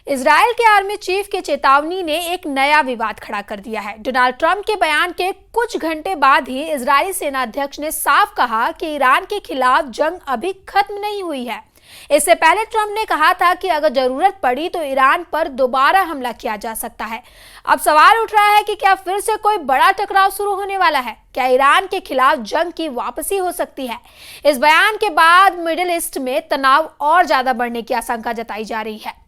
Israel के army chief की चेतावनी ने एक नया विवाद खड़ा कर दिया है। डोनाल्ड ट्रंप के बयान के कुछ घंटे बाद ही इजरायली सेना अध्यक्ष ने साफ कहा कि ईरान के खिलाफ जंग अभी खत्म नहीं हुई है। इससे पहले ट्रंप ने कहा था कि अगर जरूरत पड़ी तो ईरान पर दोबारा हमला किया जा सकता है। अब सवाल उठ रहा है कि क्या फिर से कोई बड़ा टकराव शुरू होने वाला है? क्या ईरान के खिलाफ जंग की वापसी हो सकती है? इस बयान के बाद मिडिल ईस्ट में तनाव और ज्यादा बढ़ने की आशंका जताई जा रही है।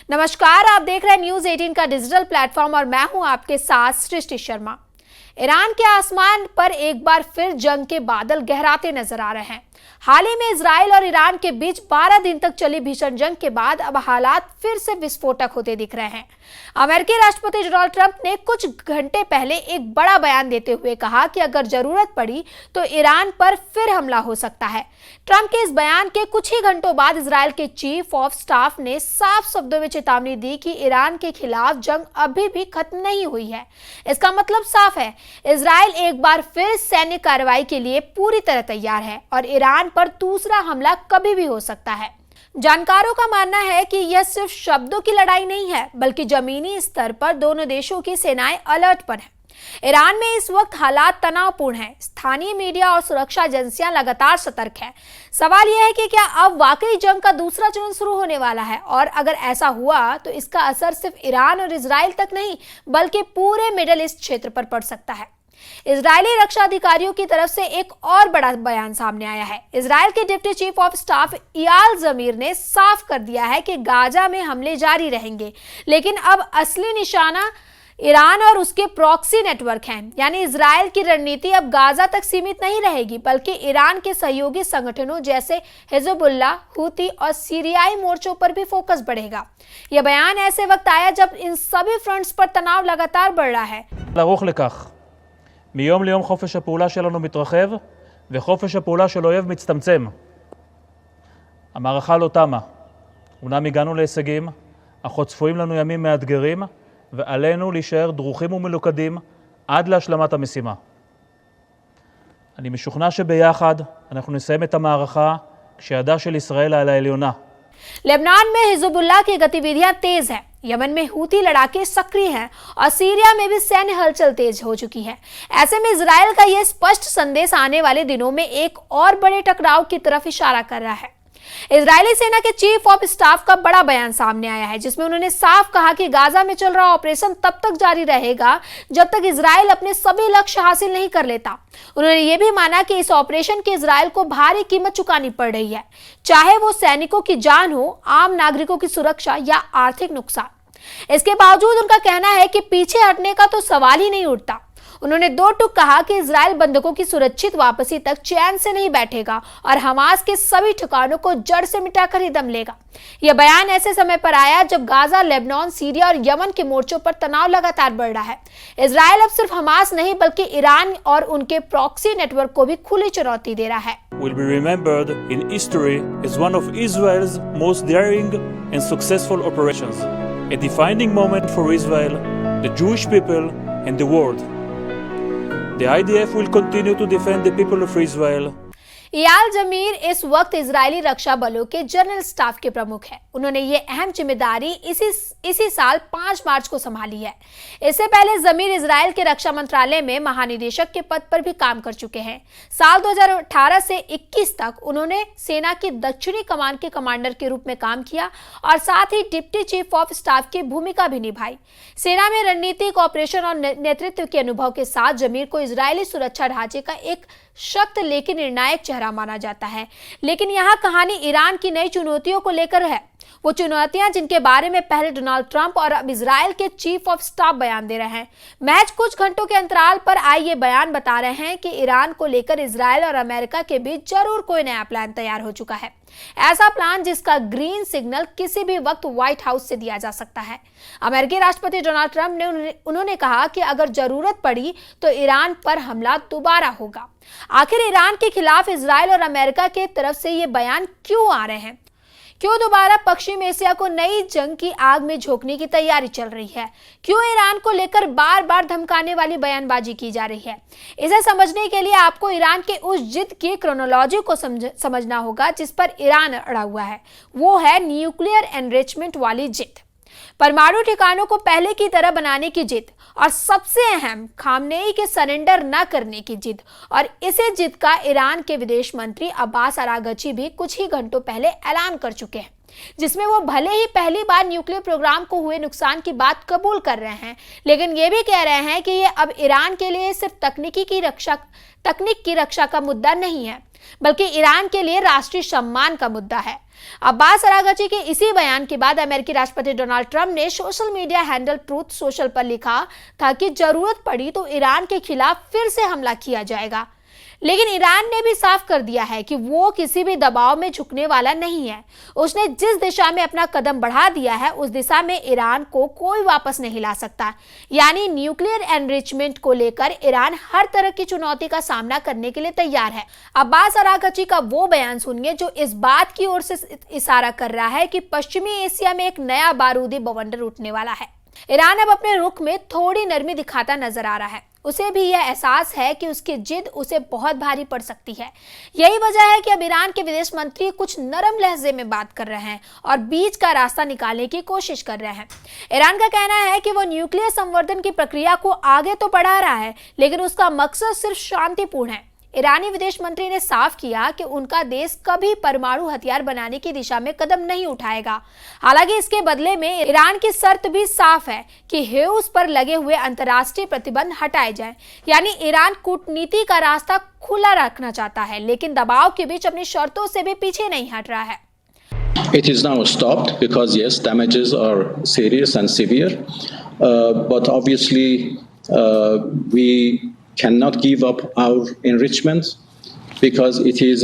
नमस्कार, आप देख रहे हैं न्यूज 18 का डिजिटल प्लेटफॉर्म और मैं हूं आपके साथ सृष्टि शर्मा। ईरान के आसमान पर एक बार फिर जंग के बादल गहराते नजर आ रहे हैं। हाल ही में इजराइल और ईरान के बीच 12 दिन तक चली भीषण जंग के बाद अब हालात फिर से विस्फोटक होते दिख रहे हैं। अमेरिकी राष्ट्रपति डोनाल्ड ट्रंप ने कुछ घंटे पहले एक बड़ा बयान देते हुए कहा कि अगर जरूरत पड़ी तो ईरान पर फिर हमला हो सकता है। ट्रंप के इस बयान के कुछ ही घंटों बाद इजराइल के चीफ ऑफ स्टाफ ने साफ शब्दों में चेतावनी दी कि ईरान के खिलाफ जंग अभी भी खत्म नहीं हुई है। इसका मतलब साफ है, इजराइल एक बार फिर सैन्य कार्रवाई के लिए पूरी तरह तैयार है और ईरान पर दूसरा हमला कभी भी हो सकता है। जानकारों का मानना है कि यह सिर्फ शब्दों की लड़ाई नहीं है, बल्कि जमीनी स्तर पर दोनों देशों की सेनाएं अलर्ट पर हैं। ईरान में इस वक्त हालात तनावपूर्ण हैं। स्थानीय मीडिया और सुरक्षा एजेंसियां लगातार सतर्क हैं। सवाल यह है कि क्या अब वाकई जंग का दूसरा चरण शुरू होने वाला है, और अगर ऐसा हुआ तो इसका असर सिर्फ ईरान और इजराइल तक नहीं बल्कि पूरे मिडिल ईस्ट क्षेत्र पर पड़ सकता है। इजरायली रक्षा अधिकारियों की तरफ से एक और बड़ा बयान सामने आया है। इजराइल के deputy chief of staff Eyal Zamir ने साफ कर दिया है कि गाजा में हमले जारी रहेंगे, लेकिन अब असली निशाना ईरान और उसके प्रॉक्सी नेटवर्क हैं। यानी इजराइल की रणनीति अब गाजा तक सीमित नहीं रहेगी, बल्कि ईरान के सहयोगी संगठनों जैसे हिजबुल्लाह, हूती और सीरियाई मोर्चों पर भी फोकस बढ़ेगा। यह बयान ऐसे वक्त आया जब इन सभी फ्रंट्स पर तनाव लगातार बढ़ रहा है। מיום ליום חופש הפעולה שלנו מתרחב וחופש הפעולה של אויב מצטמצם. המערכה לא תמה. אומנם הגענו להישגים, אך עוד צפויים לנו ימים מאתגרים, ועלינו להישאר דרוכים ומלוכדים עד להשלמת המשימה. אני משוכנע שביחד אנחנו נסיים את המערכה כשידה של ישראל על העליונה. लेबनान में हिजबुल्लाह की गतिविधियां तेज हैं, यमन में हूती लड़ाके सक्रिय हैं और सीरिया में भी सैन्य हलचल तेज हो चुकी है। ऐसे में इजराइल का यह स्पष्ट संदेश आने वाले दिनों में एक और बड़े टकराव की तरफ इशारा कर रहा है। इजरायली सेना के चीफ ऑफ स्टाफ का बड़ा बयान सामने आया है, जिसमें उन्होंने साफ कहा कि गाजा में चल रहा ऑपरेशन तब तक जारी रहेगा जब तक इजराइल अपने सभी लक्ष्य हासिल नहीं कर लेता। उन्होंने ये भी माना कि इस ऑपरेशन की इजराइल को भारी कीमत चुकानी पड़ रही है, चाहे वो सैनिकों की जान हो, आम नागरिकों की सुरक्षा या आर्थिक नुकसान। इसके बावजूद उनका कहना है कि पीछे हटने का तो सवाल ही नहीं उठता। उन्होंने दो टूक कहा कि इजराइल बंधकों की सुरक्षित वापसी तक चैन से नहीं बैठेगा और हमास के सभी ठिकानों को जड़ से मिटाकर ही दम लेगा। यह बयान ऐसे समय पर आया जब गाजा, लेबनान, सीरिया और यमन के मोर्चों पर तनाव लगातार बढ़ रहा है। इजराइल अब सिर्फ हमास नहीं बल्कि ईरान और उनके प्रॉक्सी नेटवर्क को भी खुली चुनौती दे रहा है। Will be remembered in history as one of Israel's most daring and successful operations, a defining moment for Israel, the Jewish people and the world. The IDF will continue to defend the people of Israel. इयाल जमीर इस वक्त Israeli रक्षा बलों के general staff के प्रमुख हैं। उन्होंने ये अहम जिम्मेदारी इसी साल 5 मार्च को संभाली है। इससे पहले जमीर इजराइल के रक्षा मंत्रालय में महानिदेशक के पद पर भी काम कर चुके हैं। साल 2018 से 21 तक उन्होंने सेना की दक्षिणी कमान के कमांडर के रूप में काम किया और साथ ही डिप्टी चीफ ऑफ स्टाफ की भूमिका भी निभाई। सेना में रणनीतिक, ऑपरेशन और नेतृत्व के अनुभव के साथ जमीर को इजरायली सुरक्षा ढांचे का एक सख्त लेकिन निर्णायक चेहरा माना जाता है। लेकिन यहाँ कहानी ईरान की नई चुनौतियों को लेकर है, वो चुनौतियां जिनके बारे में पहले डोनाल्ड ट्रंप और अब इजराइल के चीफ ऑफ स्टाफ बयान दे रहे हैं। महज कुछ घंटों के अंतराल पर आए ये बयान बता रहे हैं कि ईरान को लेकर इजराइल और अमेरिका के बीच जरूर कोई नया प्लान तैयार हो चुका है। ऐसा प्लान जिसका ग्रीन सिग्नल किसी भी वक्त व्हाइट हाउस से दिया जा सकता है। अमेरिकी राष्ट्रपति डोनाल्ड ट्रंप ने उन्होंने कहा कि अगर जरूरत पड़ी तो ईरान पर हमला दोबारा होगा। आखिर ईरान के खिलाफ इजराइल और अमेरिका के तरफ से ये बयान क्यों आ रहे हैं? क्यों दोबारा पश्चिम एशिया को नई जंग की आग में झोंकने की तैयारी चल रही है? क्यों ईरान को लेकर बार बार धमकाने वाली बयानबाजी की जा रही है? इसे समझने के लिए आपको ईरान के उस जिद की क्रोनोलॉजी को समझना होगा जिस पर ईरान अड़ा हुआ है। वो है न्यूक्लियर एनरिचमेंट वाली जिद, परमाणु ठिकानों को पहले की तरह बनाने की जिद, और सबसे अहम खामनेई के सरेंडर न करने की जिद। और इसी जिद का ईरान के विदेश मंत्री अब्बास अरागची भी कुछ ही घंटों पहले ऐलान कर चुके हैं, जिसमें वो भले ही पहली बार न्यूक्लियर प्रोग्राम को हुए नुकसान की बात कबूल कर रहे हैं, लेकिन ये भी कह रहे हैं कि ये अब ईरान के लिए सिर्फ तकनीक की रक्षा का मुद्दा नहीं है, बल्कि ईरान के लिए राष्ट्रीय सम्मान का मुद्दा है। अब्बास अरागची के इसी बयान के बाद अमेरिकी राष्ट्रपति डोनाल्ड ट्रंप ने social media handle truth social पर लिखा था कि जरूरत पड़ी तो ईरान के खिलाफ फिर से हमला किया जाएगा। लेकिन ईरान ने भी साफ कर दिया है कि वो किसी भी दबाव में झुकने वाला नहीं है। उसने जिस दिशा में अपना कदम बढ़ा दिया है उस दिशा में ईरान को कोई वापस नहीं ला सकता। यानी न्यूक्लियर एनरिचमेंट को लेकर ईरान हर तरह की चुनौती का सामना करने के लिए तैयार है। अब्बास अरागची का वो बयान सुनिए जो इस बात की ओर से इशारा कर रहा है कि पश्चिमी एशिया में एक नया बारूदी बवंडर उठने वाला है। ईरान अब अपने रुख में थोड़ी नरमी दिखाता नजर आ रहा है। उसे भी यह एहसास है कि उसकी जिद उसे बहुत भारी पड़ सकती है। यही वजह है कि अब ईरान के विदेश मंत्री कुछ नरम लहजे में बात कर रहे हैं और बीच का रास्ता निकालने की कोशिश कर रहे हैं। ईरान का कहना है कि वो न्यूक्लियर संवर्धन की प्रक्रिया को आगे तो बढ़ा रहा है, लेकिन उसका मकसद सिर्फ शांतिपूर्ण है। ईरानी विदेश मंत्री ने साफ किया कि उनका देश कभी परमाणु हथियार बनाने की दिशा में कदम नहीं उठाएगा। हालांकि इसके बदले में ईरान की शर्त भी साफ है कि हेउस पर लगे हुए अंतर्राष्ट्रीय प्रतिबंध हटाए जाएं। यानी ईरान कूटनीति का रास्ता खुला रखना चाहता है, लेकिन दबाव के बीच अपनी शर्तों से भी पीछे नहीं हट रहा है। It is now stopped because yes, damages are serious and severe, but obviously we cannot give up our enrichment because it is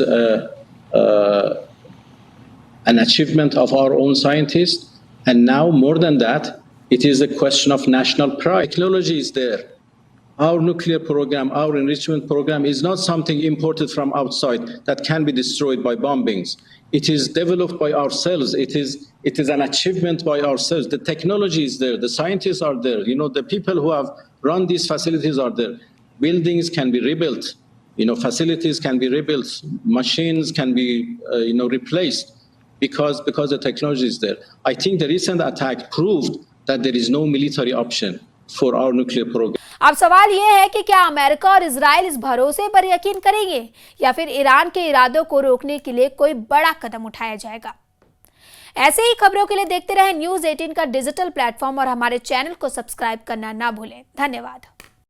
an achievement of our own scientists, and now more than that, it is a question of national pride. Technology is there. Our nuclear program, our enrichment program is not something imported from outside that can be destroyed by bombings. It is developed by ourselves. It is an achievement by ourselves. The technology is there. The scientists are there. You know, the people who have run these facilities are there. Buildings can be rebuilt, facilities can be rebuilt, machines can be, replaced because the technology is there. I think the recent attack proved that there is no military option for our nuclear program. अब सवाल यह है कि क्या America और Israel इस भरोसे पर यकीन करेंगे या फिर ईरान के इरादों को रोकने के लिए कोई बड़ा कदम उठाया जाएगा। ऐसे ही खबरों के लिए देखते रहें न्यूज़ 18 का डिजिटल प्लेटफॉर्म और हमारे चैनल को सब्सक्राइब करना ना भूलें। धन्यवाद।